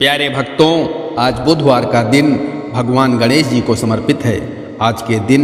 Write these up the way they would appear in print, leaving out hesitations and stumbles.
प्यारे भक्तों, आज बुधवार का दिन भगवान गणेश जी को समर्पित है। आज के दिन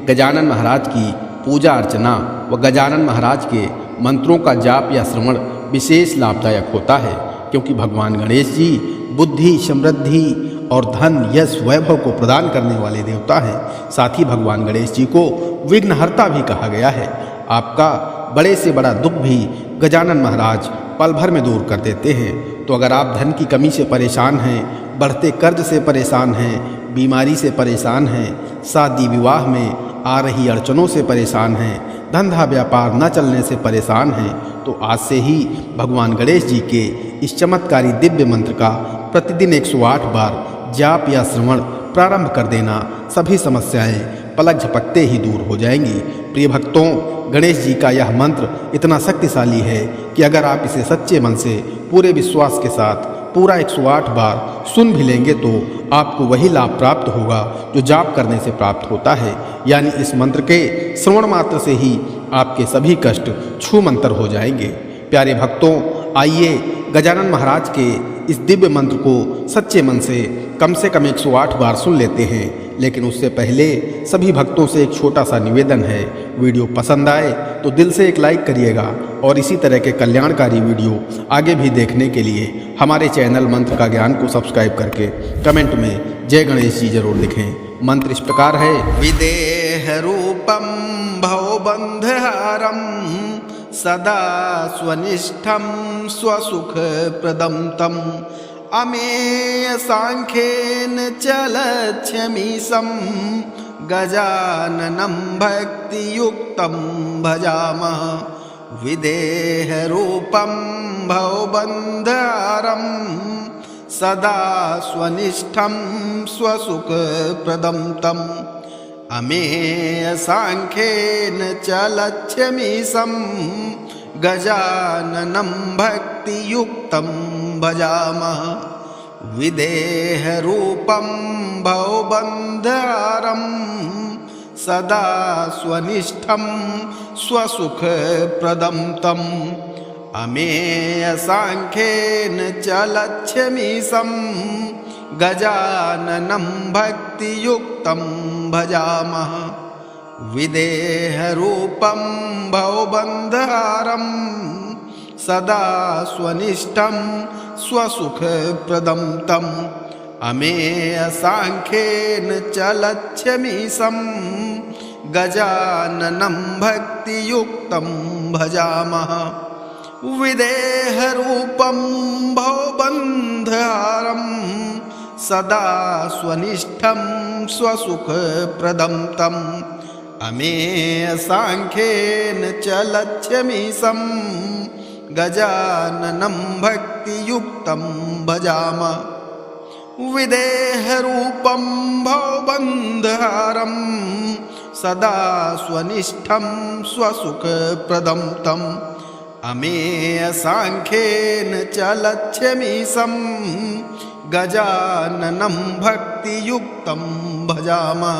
गजानन महाराज की पूजा अर्चना व गजानन महाराज के मंत्रों का जाप या श्रवण विशेष लाभदायक होता है, क्योंकि भगवान गणेश जी बुद्धि, समृद्धि और धन, यश, वैभव को प्रदान करने वाले देवता हैं। साथ ही भगवान गणेश जी को विघ्नहर्ता भी कहा गया है। आपका बड़े से बड़ा दुख भी गजानन महाराज पल भर में दूर कर देते हैं। तो अगर आप धन की कमी से परेशान हैं, बढ़ते कर्ज से परेशान हैं, बीमारी से परेशान हैं, शादी विवाह में आ रही अड़चनों से परेशान हैं, धंधा व्यापार न चलने से परेशान हैं, तो आज से ही भगवान गणेश जी के इस चमत्कारी दिव्य मंत्र का प्रतिदिन 108 बार जाप या श्रवण प्रारंभ कर देना। सभी समस्याएं पलक झपकते ही दूर हो जाएंगी। प्रिय भक्तों, गणेश जी का यह मंत्र इतना शक्तिशाली है कि अगर आप इसे सच्चे मन से पूरे विश्वास के साथ पूरा 108 बार सुन भी लेंगे तो आपको वही लाभ प्राप्त होगा जो जाप करने से प्राप्त होता है। यानी इस मंत्र के श्रवण मात्र से ही आपके सभी कष्ट छूमंतर हो जाएंगे। प्यारे भक्तों, आइए गजानन महाराज के इस दिव्य मंत्र को सच्चे मन से कम 108 बार सुन लेते हैं। लेकिन उससे पहले सभी भक्तों से एक छोटा सा निवेदन है, वीडियो पसंद आए तो दिल से एक लाइक करिएगा और इसी तरह के कल्याणकारी वीडियो आगे भी देखने के लिए हमारे चैनल मंत्र का ज्ञान को सब्सक्राइब करके कमेंट में जय गणेश जी जरूर लिखें। मंत्र इस प्रकार है। विदेह रूपम भवबंधहारम सदा स्वनिष्ठम स्वसुख प्रदम तम अमेय सांख्येन चलच्छमीशं गजाननं भक्तियुक्तं भजामः। विदेह रूपं भवबंधहारं सदा स्वनिष्ठं स्वसुख प्रदं तम् अमेय सांख्येन चलच्छमीशं गजाननं भक्तियुक्तं भजामः। विदेह रूपं भवबंधहारं सदा स्वनिष्ठं स्वसुख प्रदं तम् अमेय सांख्येन चलच्छमीशं गजाननं भक्तियुक्तं भजामः। विदेह रूपं भवबंधहारं सदा स्वनिष्ठं स्वसुख प्रदं तम् अमेय सांख्येन चलच्छमीशं गजाननं भक्तियुक्तं भजामः। विदेह रूपं भवबंधहारं सदा स्वनिष्ठं स्वसुख प्रदं तम् अमेय सांख्येन चलच्छमीशं गजाननं भक्तियुक्तं भजामः। विदेह रूपं भवबंधहारं सदा स्वनिष्ठं स्वसुख प्रदं तम् अमेय सांख्येन चलच्छमीशं गजाननं भक्तियुक्तं भजामः।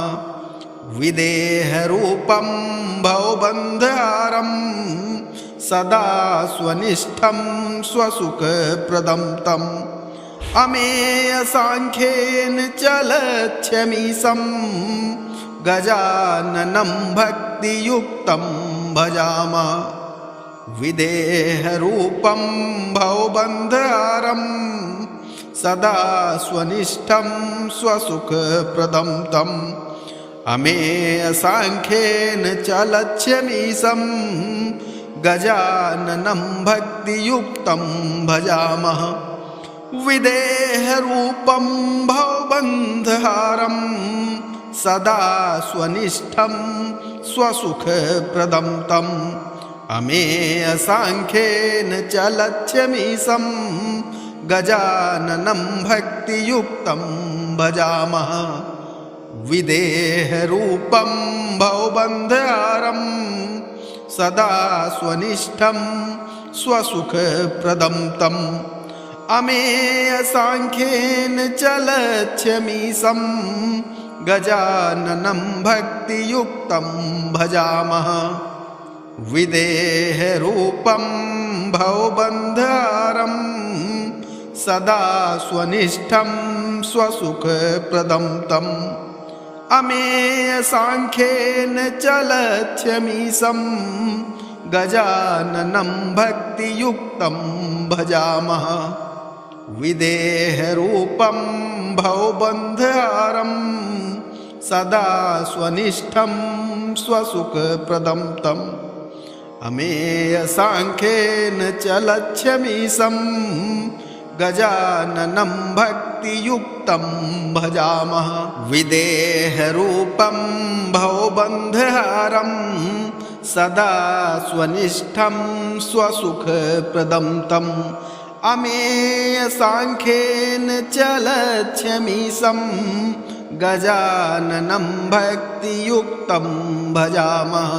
विदेह रूपं भवबंधहारं सदा स्वनिष्ठं स्वसुख प्रदं तम् अमेय सांख्येन चलच्छमीशं गजाननं भक्तियुक्तं भजामः। विदेह रूपं भवबंधहारं सदा स्वनिष्ठं स्वसुख प्रदं तम् अमेय सांख्येन चलच्छमीशं गजाननं भक्तियुक्तं भजामः। विदेह रूपं भवबंधहारं सदा स्वनिष्ठं स्वसुख प्रदं तम् अमेय सांख्येन चलच्छमीशं गजाननं भक्तियुक्तं भजामः। विदेह रूपं भवबंधहारं सदा स्वनिष्ठं स्वसुख प्रदं तम् अमेय सांख्येन चलच्छमीशं गजाननं भक्तियुक्तं भजामः। विदेह रूपं भवबंधहारं सदा स्वनिष्ठं स्वसुखप्रदं तम् अमेयसाङ्ख्येन चलत्यमीशं गजाननं भक्तियुक्तं भजामः विदेहरूपं भवबन्धहारं सदा स्वनिष्ठं स्वसुखप्रदं तम् अमेयसाङ्ख्येन चलत्यमीशं गजाननं भक्तियुक्तं भजामः विदेहरूपं भवबन्धहारं सदा स्वनिष्ठं स्वसुखप्रदं तम् अमेयसाङ्ख्येन चलत्यमीशं गजाननं भक्तियुक्तं भजामः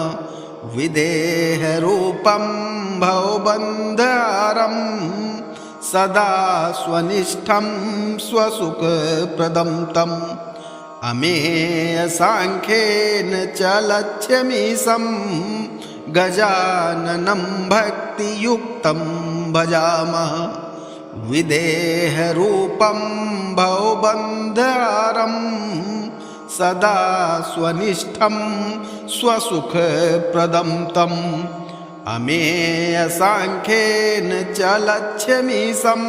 विदेहरूपं भवबन्धहारं सदा स्वनिष्ठं स्वसुखप्रदं तम् अमेयसाङ्ख्येन चलत्यमीशं गजाननं भक्तियुक्तं भजामः विदेहरूपं भवबन्धहारं सदा स्वनिष्ठं स्वसुखप्रदं तम् अमेयसाङ्ख्येन चलत्यमीशं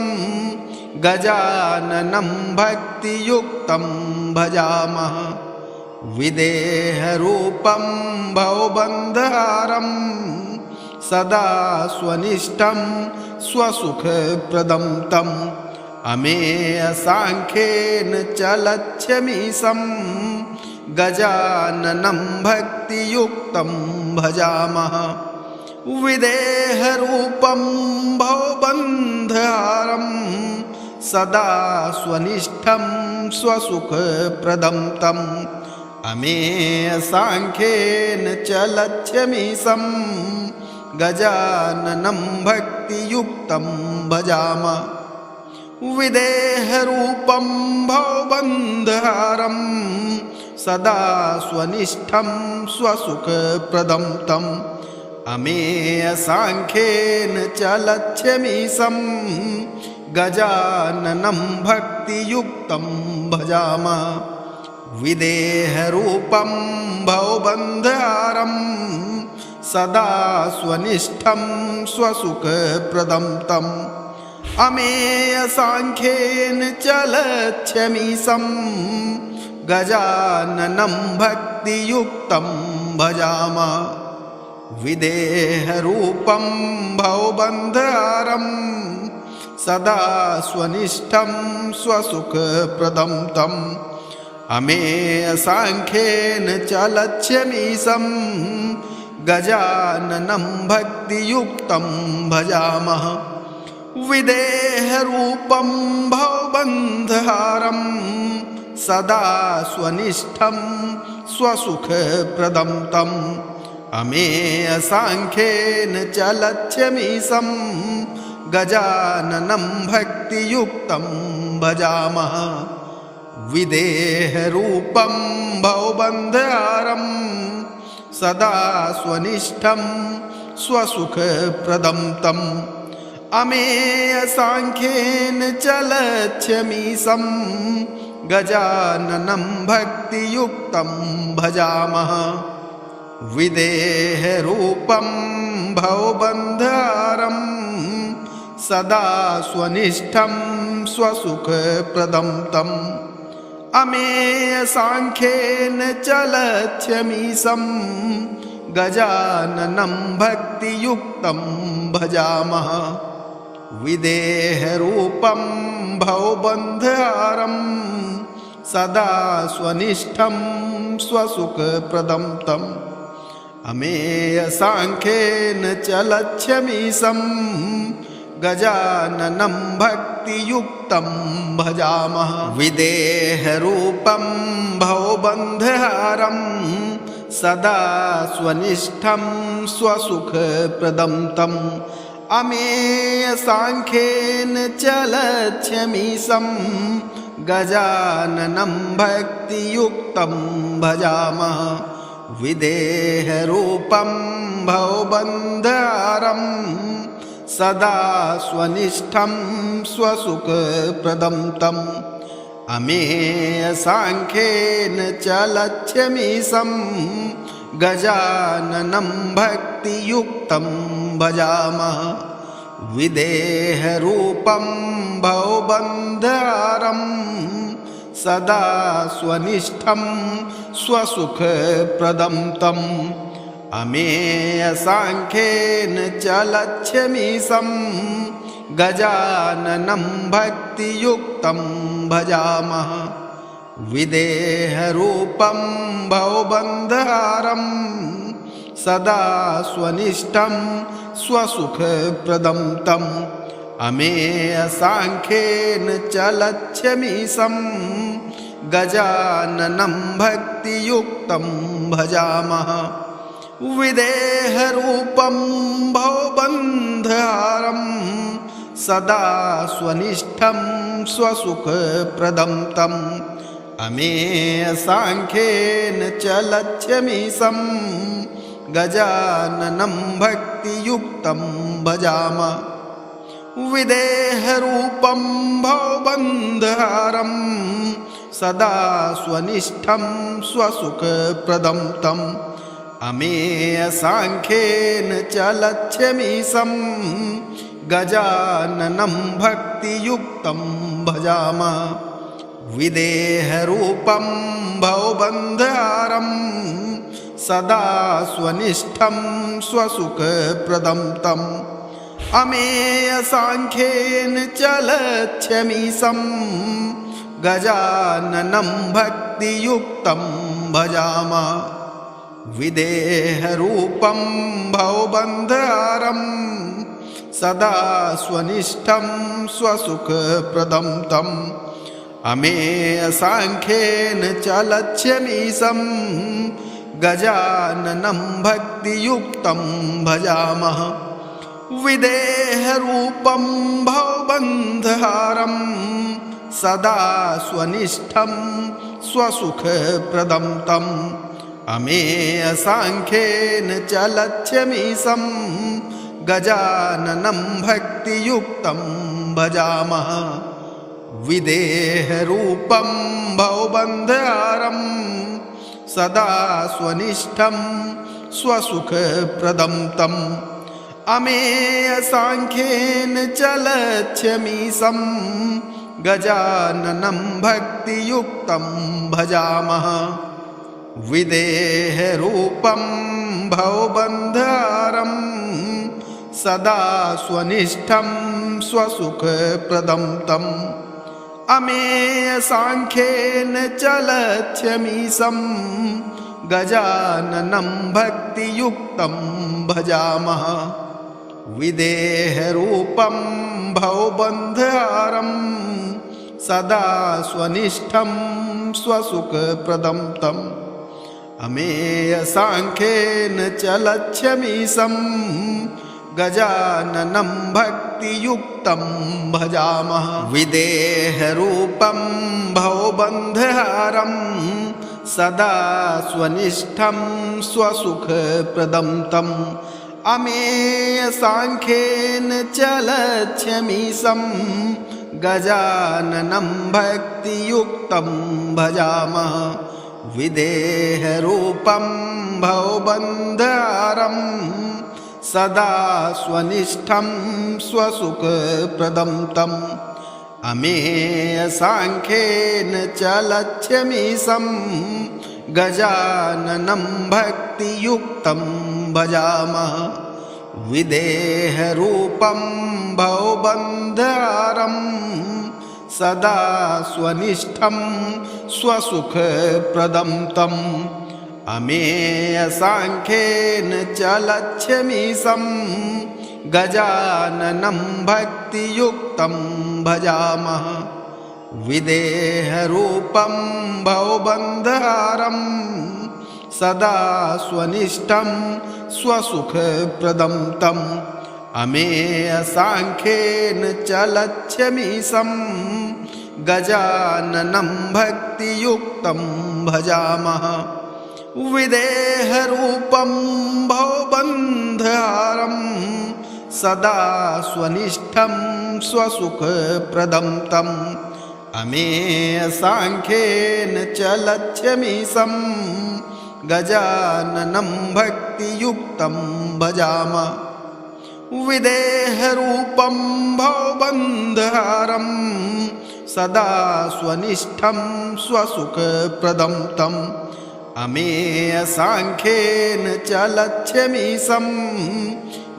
गजाननं भक्तियुक्तं भजामः विदेहरूपं भवबन्धहारं सदा स्वनिष्ठं स्वसुखप्रदं तम् अमेयसाङ्ख्येन चलत्यमीशं गजाननं भक्तियुक्तं भजामः विदेहरूपं भवबन्धहारं सदा स्वनिष्ठं स्वसुखप्रदं तम् अमेयसाङ्ख्येन चलत्यमीशं गजाननं भक्तियुक्तं भजामः विदेहरूपं भवबन्धहारं सदा स्वनिष्ठं स्वसुखप्रदं तम् अमेयसाङ्ख्येन चलत्यमीशं गजाननं भक्तियुक्तं भजामः विदेहरूपं भवबन्धहारं सदा स्वनिष्ठं स्वसुखप्रदं तम् अमेयसाङ्ख्येन चलत्यमीशं गजाननं भक्तियुक्तं भजामः विदेहरूपं भवबन्धहारं सदा स्वनिष्ठं स्वसुखप्रदं तम् अमेयसाङ्ख्येन चलत्यमीशं गजाननं भक्तियुक्तं भजामः विदेहरूपं भवबन्धहारं सदा स्वनिष्ठं स्वसुखप्रदं तम् अमेयसाङ्ख्येन चलत्यमीशं गजाननं भक्तियुक्तं भजामः विदेहरूपं भवबन्धहारं सदा स्वनिष्ठं स्वसुखप्रदं तम् अमेयसाङ्ख्येन चलत्यमीशं गजाननं भक्तियुक्तं भजामः विदेहरूपं भवबन्धहारं सदा स्वनिष्ठं स्वसुखप्रदं तम् अमेयसाङ्ख्येन चलत्यमीशं गजाननं भक्तियुक्तं भजामः विदेहरूपं भवबन्धहारं सदा स्वनिष्ठं स्वसुखप्रदं तम् अमेयसाङ्ख्येन चलत्यमीशं गजाननं भक्तियुक्तं भजामः विदेहरूपं भवबन्धहारं सदा स्वनिष्ठं स्वसुखप्रदं तम् अमेयसाङ्ख्येन चलत्यमीशं गजाननं भक्तियुक्तं भजामः विदेहरूपं भवबन्धहारं सदा स्वनिष्ठं स्वसुखप्रदं तम् अमेयसाङ्ख्येन च लक्ष्यमीशं गजाननं भक्तियुक्तं भजामः विदेहरूपं भवबन्धहारं सदा स्वनिष्ठं स्वसुखप्रदं तम् अमेयसाङ्ख्येन च लक्ष्यमीशं गजाननं भक्तियुक्तं भजामः विदेहरूपं भवबन्धहारं सदा स्वनिष्ठं स्वसुखप्रदं तम् अमेयसाङ्ख्येन च लक्ष्यमीशं गजाननं भक्तियुक्तं भजामः विदेहरूपं भवबन्धहारं सदा स्वनिष्ठं स्वसुखप्रदं तम् अमेयसाङ्ख्येन च लक्ष्यमीशं गजाननं भक्तियुक्तं भजामः विदेहरूपं भवबन्धहारं सदा स्वनिष्ठं स्वसुखप्रदं तम् अमेयसाङ्ख्येन च लक्ष्यमीशं गजाननं भक्तियुक्तं भजामः विदेहरूपं भवबन्धहारं सदा स्वनिष्ठं स्वसुखप्रदं तम् अमेयसाङ्ख्येन च लक्ष्यमीशं गजाननं भक्तियुक्तं भजामः विदेहरूपं भवबन्धहारं सदा स्वनिष्ठं स्वसुखप्रदं तम् अमेयसाङ्ख्येन च लक्ष्यमीशं गजाननं भक्तियुक्तं भजामः विदेहरूपं भवबन्धहारं सदा स्वनिष्ठं स्वसुखप्रदं तम् अमेयसाङ्ख्येन च लक्ष्यमीशं गजाननं भक्तियुक्तं भजामः विदेहरूपं भवबन्धहारं सदा स्वनिष्ठं स्वसुखप्रदं तम् अमेयसाङ्ख्येन च लक्ष्यमीशं गजाननं भक्तियुक्तं भजामः विदेहरूपं भवबन्धहारं सदा स्वनिष्ठं स्वसुखप्रदं तम् अमेयसाङ्ख्येन च लक्ष्यमीशं गजाननं भक्तियुक्तं भजामः विदेहरूपं भवबन्धहारं सदा स्वनिष्ठं स्वसुखप्रदं तम् अमेयसाङ्ख्येन च लक्ष्यमीशं गजाननं भक्तियुक्तं भजामः विदेहरूपं भवबन्धहारं सदा स्वनिष्ठं स्वसुखप्रदं तम् अमेयसाङ्ख्येन च लक्ष्यमीशं गजाननं भक्तियुक्तं भजामः विदेहरूपं भवबन्धहारं सदा स्वनिष्ठं स्वसुखप्रदं तम् अमेयसाङ्ख्येन च लक्ष्यमीशं गजाननं भक्तियुक्तं भजामः विदेहरूपं भवबन्धहारं सदा स्वनिष्ठं स्वसुखप्रदं तम् अमेयसाङ्ख्येन च लक्ष्यमीशं गजाननं भक्तियुक्तं भजामः विदेहरूपं भवबन्धहारं सदा स्वनिष्ठं स्वसुखप्रदं तम् अमेयसाङ्ख्येन च लक्ष्यमीशं गजाननं भक्तियुक्तं भजामः विदेहरूपं भवबन्धहारं सदा स्वनिष्ठं स्वसुखप्रदं तम् अमेय सांख्येन च लक्ष्यमीशं गजाननं भक्तियुक्तं भजामः विदेहरूपं भवबन्धहारं सदा स्वनिष्ठं स्वसुखप्रदं तम् अमेय सांख्येन च लक्ष्यमीशं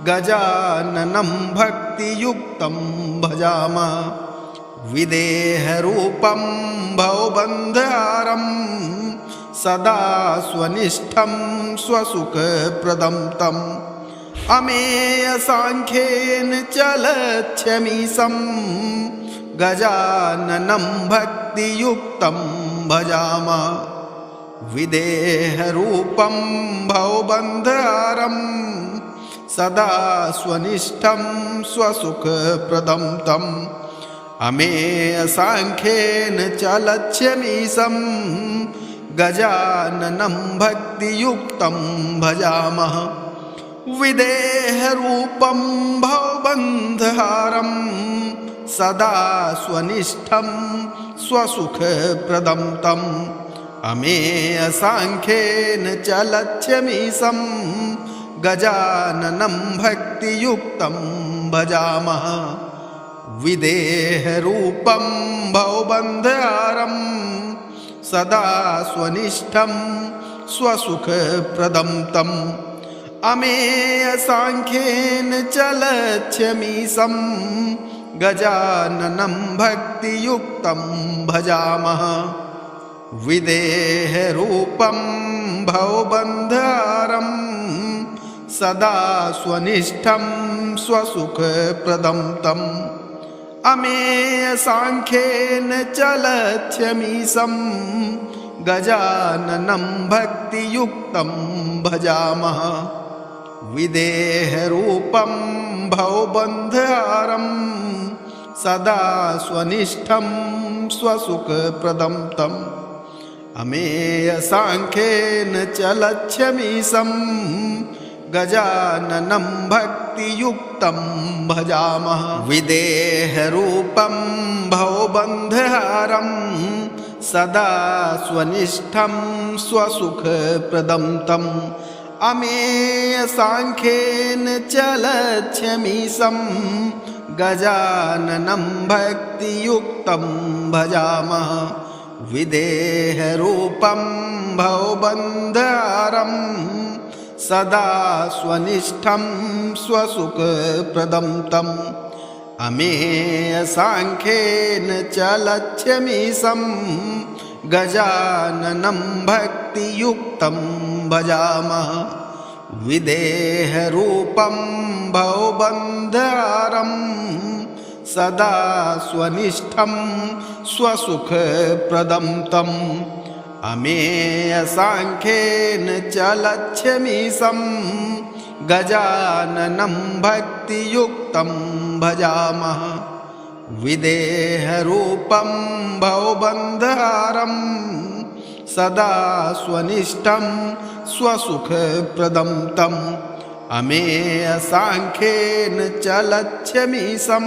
गजाननं भक्तियुक्तं भजामः विदेहरूपं भवबन्धहारं सदा स्वनिष्ठं स्वसुखप्रदं तम् अमेय सांख्येन च लक्ष्यमीशं गजाननं भक्तियुक्तं भजामः विदेहरूपं भवबन्धहारं सदा स्वनिष्ठं स्वसुखप्रदं तम् अमेय सांख्येन च लक्ष्यमीशं गजाननं भक्तियुक्तं भजामः विदेहरूपं भवबन्धहारं सदा स्वनिष्ठं स्वसुखप्रदं तम् अमेय सांख्येन च लक्ष्यमीशं गजाननं भक्तियुक्तं भजामः विदेहरूपं भवबन्धहारं सदा स्वनिष्ठं स्वसुखप्रदं तम् अमेय सांख्येन च लक्ष्यमीशं गजाननं भक्तियुक्तं भजामः विदेहरूपं भवबन्धहारं सदा स्वनिष्ठं स्वसुखप्रदं तम् अमेय सांख्येन च लक्ष्यमीशं गजाननं भक्तियुक्तं भजामः विदेहरूपं भवबन्धहारं सदा स्वनिष्ठं स्वसुखप्रदं तम् अमेय सांख्येन च लक्ष्यमीशं गजाननं भक्तियुक्तं भजामः विदेहरूपं भवबन्धहारं सदा स्वनिष्ठं स्वसुखप्रदं तम् अमेय सांख्येन च लक्ष्यमीशं गजाननं भक्तियुक्तं भजामः विदेहरूपं भवबन्धहारं सदा स्वनिष्ठं स्वसुखप्रदं तम् अमेय सांख्येन च लक्ष्यमीशं गजाननं भक्तियुक्तं भजामः विदेहरूपं भवबन्धहारं सदा स्वनिष्ठं स्वसुखप्रदं तम् अमेय सांख्येन च लक्ष्यमीशं गजाननं भक्तियुक्तं भजामः विदेहरूपं भवबन्धहारं सदा स्वनिष्ठं स्वसुखप्रदं तम् अमेय सांख्येन च लक्ष्यमीशं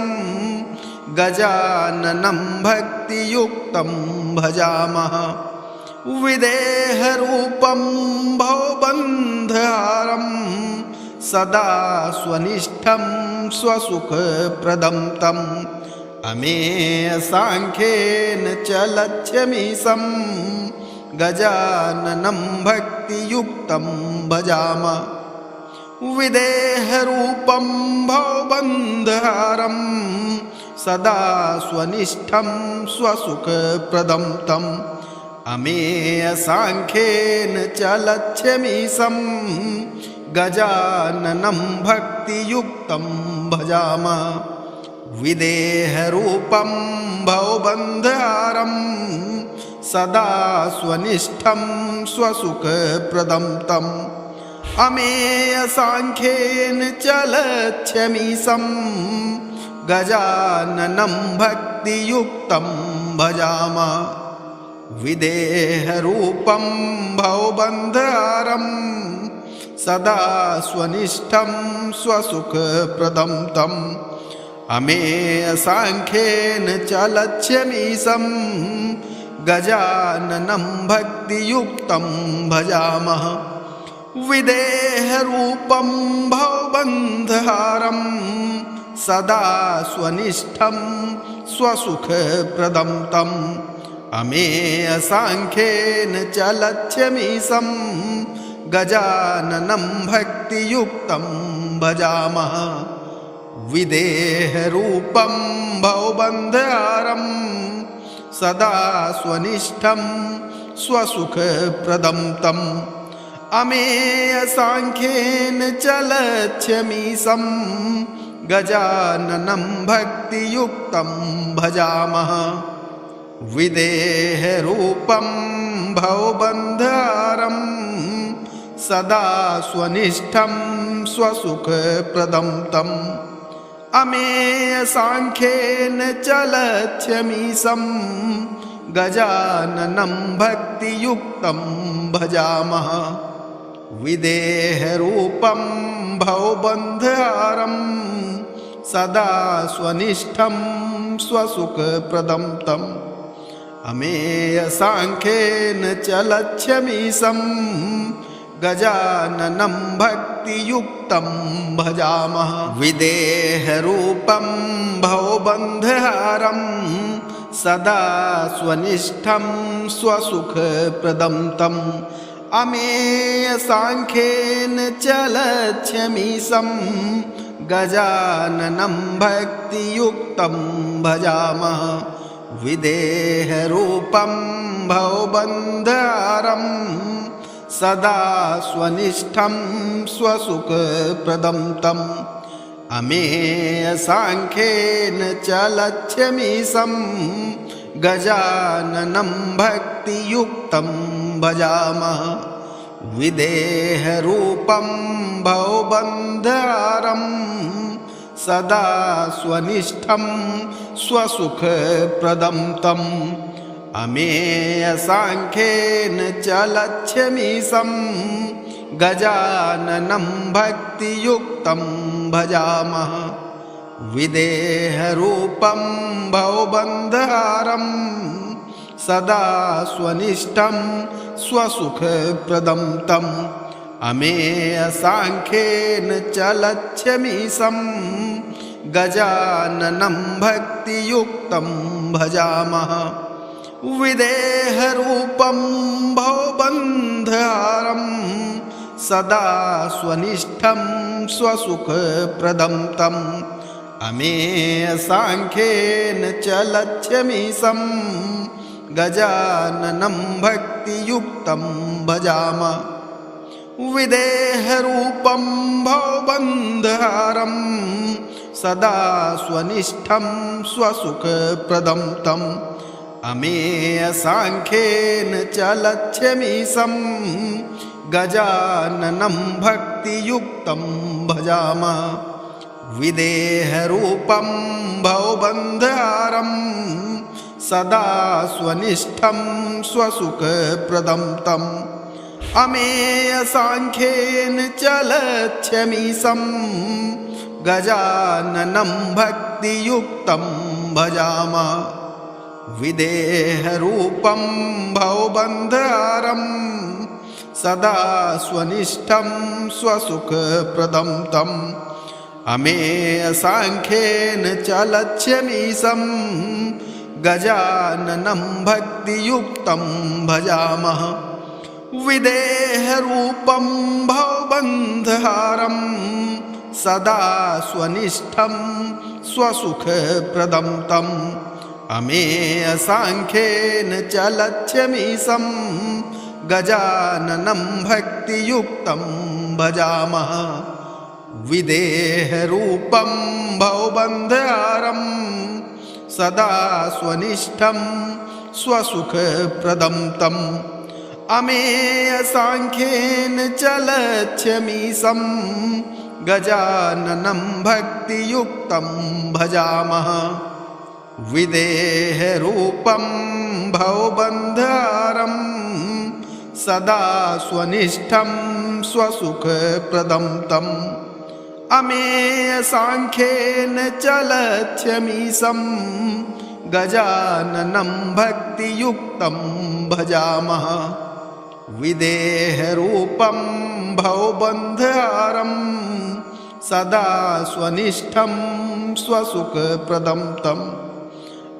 गजाननं भक्तियुक्तं भजामः विदेहरूपं भवबन्धहारं सदा स्वनिष्ठं स्वसुखप्रदं तम् अमेय सांख्येन च लक्ष्यमीशं गजाननं भक्तियुक्तं भजामः विदेहरूपं भवबन्धहारं सदा स्वनिष्ठं स्वसुखप्रदं तम् अमेय सांख्येन च लक्ष्यमीशं गजाननं भक्तियुक्तं भजामः विदेहरूपं भवबन्धहारं सदा स्वनिष्ठं स्वसुखप्रदं तम् अमेय सांख्येन च लक्ष्यमीशं गजाननं भक्तियुक्तं भजामः विदेहरूपं भवबन्धहारं सदा स्वनिष्ठं स्वसुखप्रदं तम् अमेयसाङ्ख्येन च लक्ष्यमीशं गजाननं भक्तियुक्तं भजामः विदेहरूपं भवबन्धहारं सदा स्वनिष्ठं स्वसुखप्रदं तम् अमेयसाङ्ख्येन च लक्ष्यमीशं गजाननं भक्तियुक्तं भजामः विदेहरूपं भवबन्धहारं सदा स्वनिष्ठं स्वसुखप्रदं तम् अमेयसाङ्ख्येन च लक्ष्यमीशं गजाननं भक्तियुक्तं भजामः विदेहरूपं भवबन्धहारं सदा स्वनिष्ठं स्वसुखप्रदं तम् अमेयसाङ्ख्येन च लक्ष्यमीशं गजाननं भक्तियुक्तं भजामः विदेहरूपं भवबन्धहारं सदा स्वनिष्ठं स्वसुखप्रदं तम् अमेयसाङ्ख्येन च लक्ष्यमीशं गजाननं भक्तियुक्तं भजामः विदेहरूपं भवबन्धहारं सदा स्वनिष्ठं स्वसुखप्रदं तम् अमेयसाङ्ख्येन च लक्ष्यमीशं गजाननं भक्तियुक्तं भजामः विदेहरूपं भवबन्धहारं सदा स्वनिष्ठं स्वसुखप्रदं तम् अमेयसाङ्ख्येन च लक्ष्यमीशं गजाननं भक्तियुक्तं भजामः विदेहरूपं भवबन्धहारं सदा स्वनिष्ठं स्वसुखप्रदं तम् अमेयसाङ्ख्येन च लक्ष्यमीशं गजाननं भक्तियुक्तं भजामः विदेहरूपं भवबन्धहारं सदा स्वनिष्ठं स्वसुखप्रदं तम् अमेयसाङ्ख्येन च लक्ष्यमीशं गजाननं भक्तियुक्तं भजामः विदेहरूपं भवबन्धहारं सदा स्वनिष्ठं स्वसुखप्रदं तम् अमेयसाङ्ख्येन च लक्ष्यमीशं गजाननं भक्तियुक्तं भजामः विदेहरूपं भवबन्धहारं सदा स्वनिष्ठं स्वसुखप्रदं तम् अमेयसाङ्ख्येन च लक्ष्यमीशं गजाननं भक्तियुक्तं भजामः विदेहरूपं भवबन्धहारं सदा स्वनिष्ठं स्वसुखप्रदं तम् अमेयसाङ्ख्येन च लक्ष्यमीशं गजाननं भक्तियुक्तं भजामः विदेहरूपं भवबन्धहारं सदा स्वनिष्ठं स्वसुखप्रदं तम् अमेयसाङ्ख्येन च लक्ष्यमीशं गजाननं भक्तियुक्तं भजामः विदेहरूपं भवबन्धहारं सदा स्वनिष्ठं स्वसुखप्रदं तम् अमेयसाङ्ख्येन च लक्ष्यमीशं गजाननं भक्तियुक्तं भजामः विदेहरूपं भवबन्धहारं सदा स्वनिष्ठं स्वसुखप्रदं तम् अमेयसाङ्ख्येन च लक्ष्यमीशं गजाननं भक्तियुक्तं भजामः विदेहरूपं भवबन्धहारं सदा स्वनिष्ठं स्वसुखप्रदं तम् अमेयसाङ्ख्येन चलच्छमीशं गजाननं भक्तियुक्तं भजामः विदेहरूपं भवबन्धहारं सदा स्वनिष्ठं स्वसुखप्रदं तम्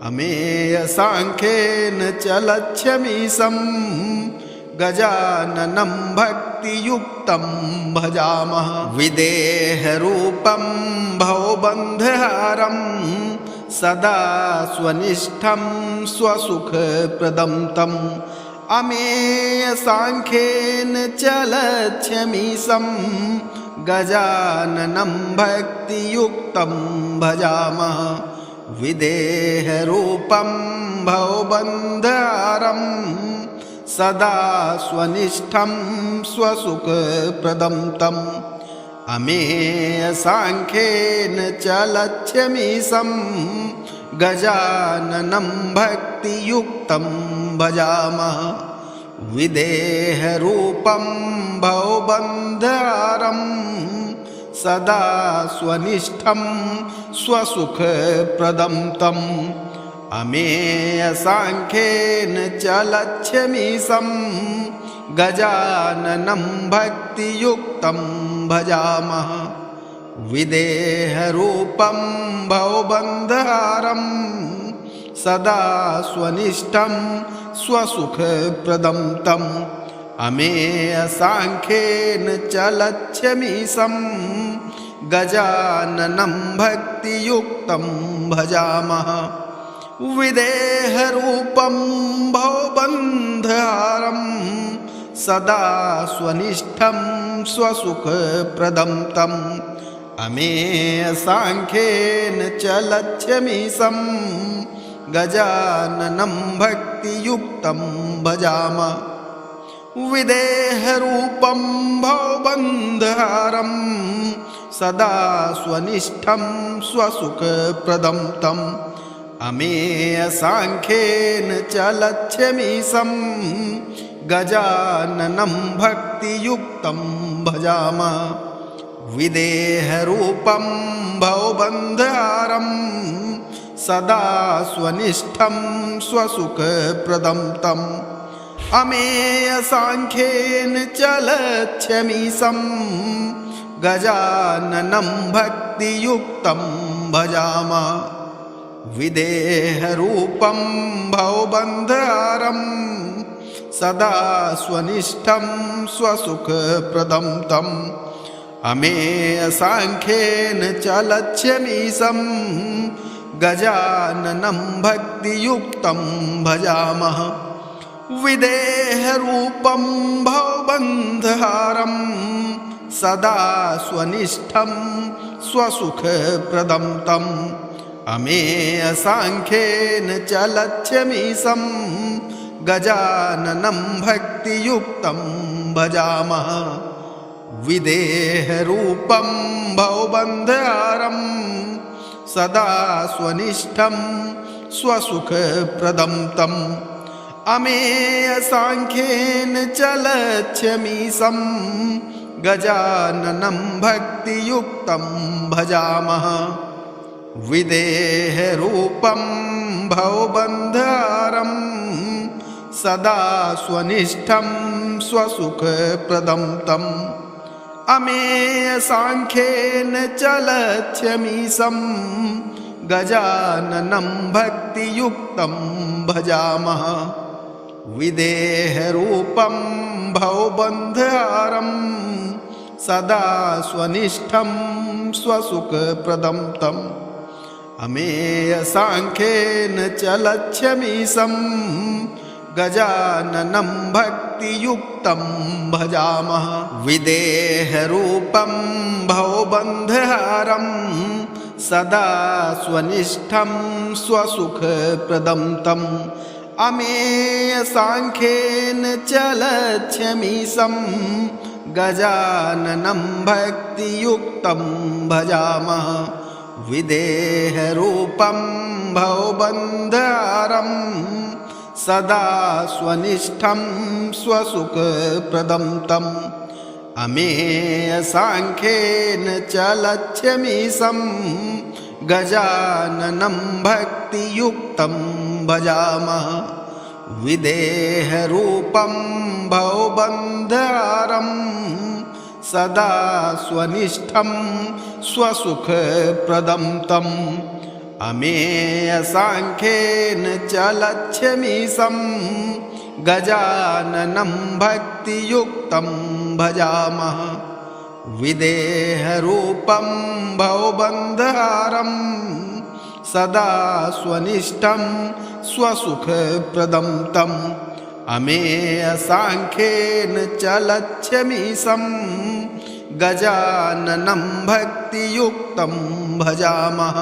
अमेयसाङ्ख्येन चलच्छमीशं गजाननं भक्तियुक्तं भजामः विदेहरूपं भवबन्धहारं सदा स्वनिष्ठं स्वसुखप्रदं तम् अमेयसाङ्ख्येन चलच्छमीशं गजाननं भक्तियुक्तं भजामः विदेहरूपं भवबन्धहारं सदा स्वनिष्ठं स्वसुखप्रदं तम् अमेयसाङ्ख्येन चलच्छमीशं गजाननं भक्तियुक्तं भजामः विदेहरूपं भवबन्धहारं सदा स्वनिष्ठं स्वसुखप्रदं तम् अमेयसाङ्ख्येन चलच्छमीशं गजाननं भक्तियुक्तं भजामः विदेहरूपं भवबन्धहारं सदा स्वनिष्ठं स्वसुखप्रदं तम् अमेयसाङ्ख्येन चलच्छमीशं गजाननं भक्तियुक्तं भजामः विदेहरूपं भवबन्धहारं सदा स्वनिष्ठं स्वसुखप्रदं तम् अमेयसाङ्ख्येन चलच्छमीशं गजाननं भक्तियुक्तं भजामः विदेहरूपं भवबन्धहारं सदा स्वनिष्ठं स्वसुखप्रदं तम् अमेयसाङ्ख्येन चलच्छमीशं गजाननं भक्तियुक्तं भजामः विदेहरूपं भवबन्धहारं सदा स्वनिष्ठं स्वसुखप्रदं तम् अमेयसाङ्ख्येन चलच्छमीशं गजाननं भक्तियुक्तं भजामः विदेहरूपं भवबन्धहारं सदा स्वनिष्ठं स्वसुखप्रदं तम् अमेयसाङ्ख्येन चलच्छमीशं गजाननं भक्तियुक्तं भजामः विदेहरूपं भवबन्धहारं सदा स्वनिष्ठं स्वसुखप्रदं तम् अमेयसाङ्ख्येन चलच्छमीशं गजाननं भक्तियुक्तं भजामः विदेहरूपं भवबन्धहारं सदा स्वनिष्ठं स्वसुखप्रदं तम् अमेयसाङ्ख्येन चलच्छमीशं गजाननं भक्तियुक्तं भजामः विदेहरूपं भवबन्धहारं सदा स्वनिष्ठं स्वसुखप्रदं तम् अमेयसाङ्ख्येन चलच्छमीशं गजाननं भक्तियुक्तं भजामः विदेहरूपं भवबन्धहारं सदा स्वनिष्ठं स्वसुखप्रदं तम् अमेयसाङ्ख्येन चलच्छमीशं गजाननं भक्तियुक्तं भजामः विदेहरूपं भवबन्धहारं सदा स्वनिष्ठं स्वसुखप्रदं तम् अमेयसाङ्ख्येन चलच्छमीशं गजाननं भक्तियुक्तं भजामः विदेहरूपं भवबन्धहारं सदा स्वनिष्ठं स्वसुखप्रदं तम् अमेयसाङ्ख्येन च लक्ष्यमीशं गजाननं भक्तियुक्तं भजामः विदेहरूपं भवबन्धहारं सदा स्वनिष्ठं स्वसुखप्रदं तम् अमेयसाङ्ख्येन च लक्ष्यमीशं गजाननं भक्तियुक्तं भजामः विदेहरूपं भवबन्धहारं सदा स्वनिष्ठं स्वसुखप्रदं तम् अमेयसाङ्ख्येन च लक्ष्यमीशं गजाननं भक्तियुक्तं भजामः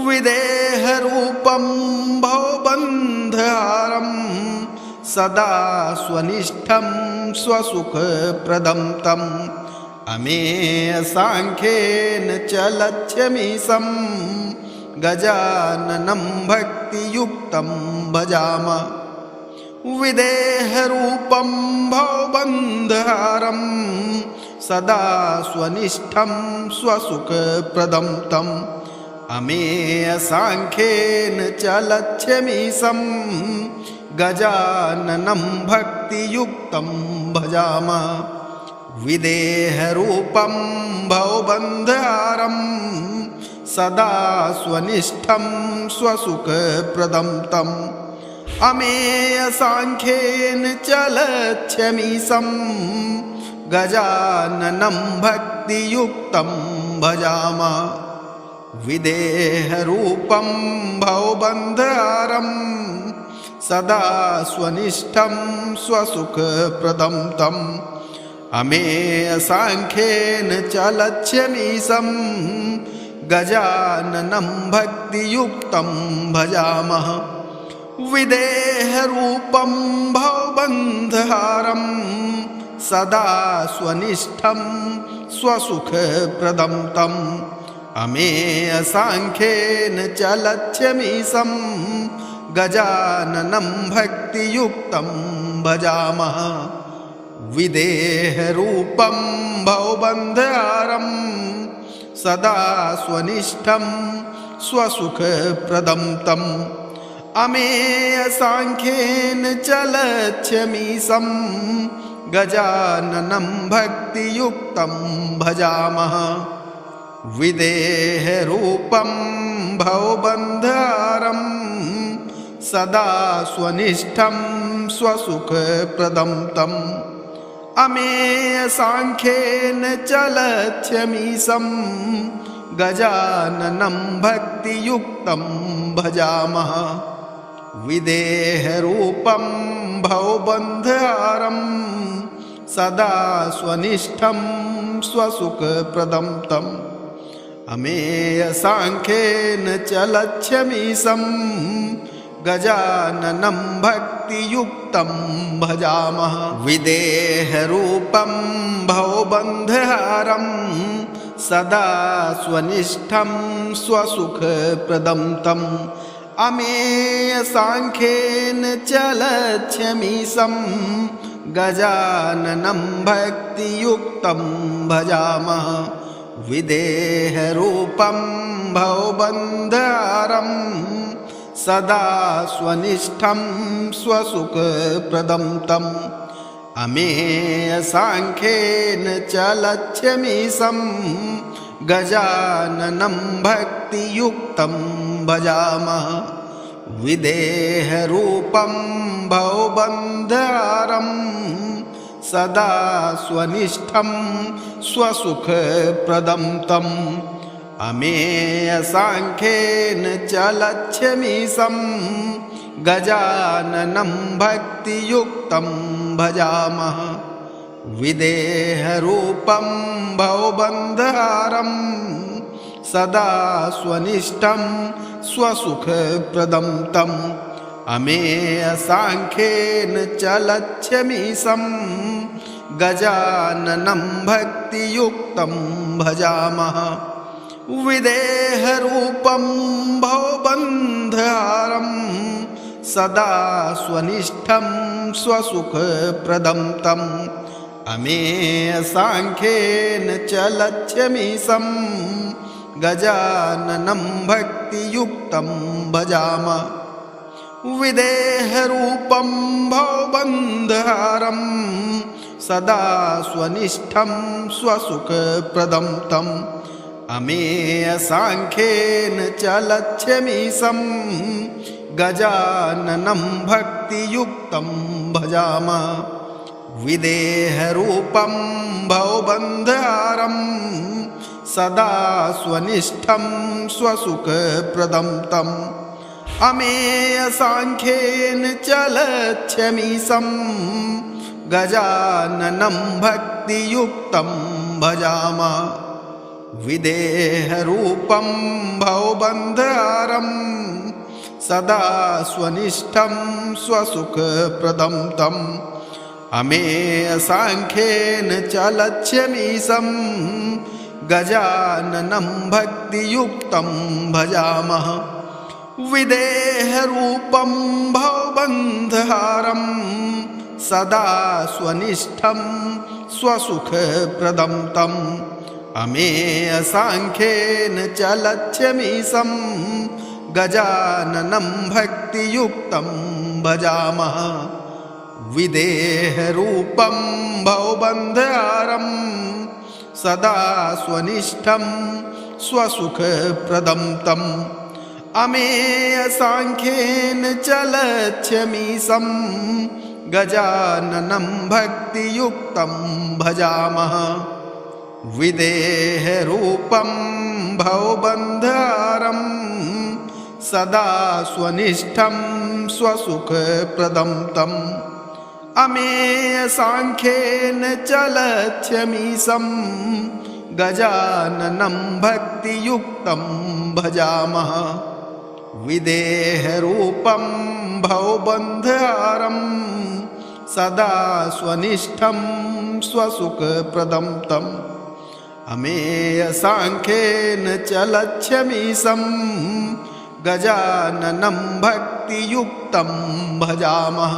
विदेहरूपं भवबन्धहारं सदा स्वनिष्ठं स्वसुखप्रदं तम् अमेयसाङ्ख्येन च लक्ष्यमीशं गजाननं भक्तियुक्तं भजामः विदेहरूपं भवबन्धहारं सदा स्वनिष्ठं स्वसुखप्रदं तम् अमेयसाङ्ख्येन च लक्ष्यमीशं गजाननं भक्तियुक्तं भजामः विदेहरूपं भवबन्धहारं सदा स्वनिष्ठं स्वसुखप्रदं तम् अमेयसाङ्ख्येन च लक्ष्यमीशं गजाननं भक्तियुक्तं भजामः विदेहरूपं भवबन्धहारं सदा स्वनिष्ठं स्वसुखप्रदं तम् अमेयसाङ्ख्येन च लक्ष्यमीशं गजाननं भक्तियुक्तं भजामः विदेहरूपं भवबन्धहारं सदा स्वनिष्ठं स्वसुखप्रदं तम् अमेयसाङ्ख्येन च लक्ष्यमीशं गजाननं भक्तियुक्तं भजामः विदेहरूपं भवबन्धहारं सदा स्वनिष्ठं स्वसुखप्रदं तम् अमेयसाङ्ख्येन च लक्ष्यमीशं गजाननं भक्तियुक्तं भजामः विदेहरूपं भवबन्धहारं सदा स्वनिष्ठं स्वसुखप्रदं तम् अमेयसाङ्ख्येन च लक्ष्यमीशं गजाननं भक्तियुक्तं भजामः विदेहरूपं भवबन्धहारं सदा स्वनिष्ठं स्वसुखप्रदं तम् अमेयसाङ्ख्येन च लक्ष्यमीशं गजाननं भक्तियुक्तं भजामः विदेहरूपं भवबन्धहारं सदा स्वनिष्ठं स्वसुखप्रदं तम् अमेयसाङ्ख्येन च लक्ष्यमीशं गजाननं भक्तियुक्तं भजामः विदेहरूपं भवबन्धहारं सदा स्वनिष्ठं स्वसुखप्रदं तम् अमेयसाङ्ख्येन च लक्ष्यमीशं गजाननं भक्तियुक्तं भजामः विदेहरूपं भवबन्धहारं सदा स्वनिष्ठं स्वसुखप्रदं तम् अमेयसाङ्ख्येन च लक्ष्यमीशं गजाननं भक्तियुक्तं भजामः विदेहरूपं भवबन्धहारं सदा स्वनिष्ठं स्वसुखप्रदं तम् अमेयसाङ्ख्येन च लक्ष्यमीशं गजाननं भक्तियुक्तं भजामः विदेहरूपं भवबन्धहारं सदा स्वनिष्ठं स्वसुखप्रदं तम् अमेयसाङ्ख्येन च लक्ष्यमीशं गजाननं भक्तियुक्तं भजामः विदेहरूपं भवबन्धहारं सदा स्वनिष्ठं स्वसुखप्रदं तम् अमेयसाङ्ख्येन च लक्ष्यमीशं गजाननं भक्तियुक्तं भजामः विदेहरूपं भवबन्धहारं सदा स्वनिष्ठं स्वसुखप्रदं तम् अमेयसाङ्ख्येन च लक्ष्यमीशं गजाननं भक्तियुक्तं भजामः विदेहरूपं भवबन्धहारं सदा स्वनिष्ठं स्वसुखप्रदं तम् अमेयसाङ्ख्येन च लक्ष्यमीशं गजाननं भक्तियुक्तं भजामः विदेहरूपं भवबन्धहारं सदा स्वनिष्ठं स्वसुखप्रदं तम् अमेयसाङ्ख्येन च लक्ष्यमीशं गजाननं भक्तियुक्तं भजामः विदेहरूपं भवबन्धहारं सदा स्वनिष्ठं स्वसुखप्रदं तम् अमेयसाङ्ख्येन च लक्ष्यमीशं गजाननं भक्तियुक्तं भजामः विदेहरूपं भवबन्धहारं सदा स्वनिष्ठं स्वसुखप्रदं तम् अमेयसाङ्ख्येन च लक्ष्यमीशं गजाननं भक्तियुक्तं भजामः विदेहरूपं भवबन्धहारं सदा स्वनिष्ठं स्वसुखप्रदं तम् अमेयसाङ्ख्येन च लक्ष्यमीशं गजाननं भक्तियुक्तं भजामः।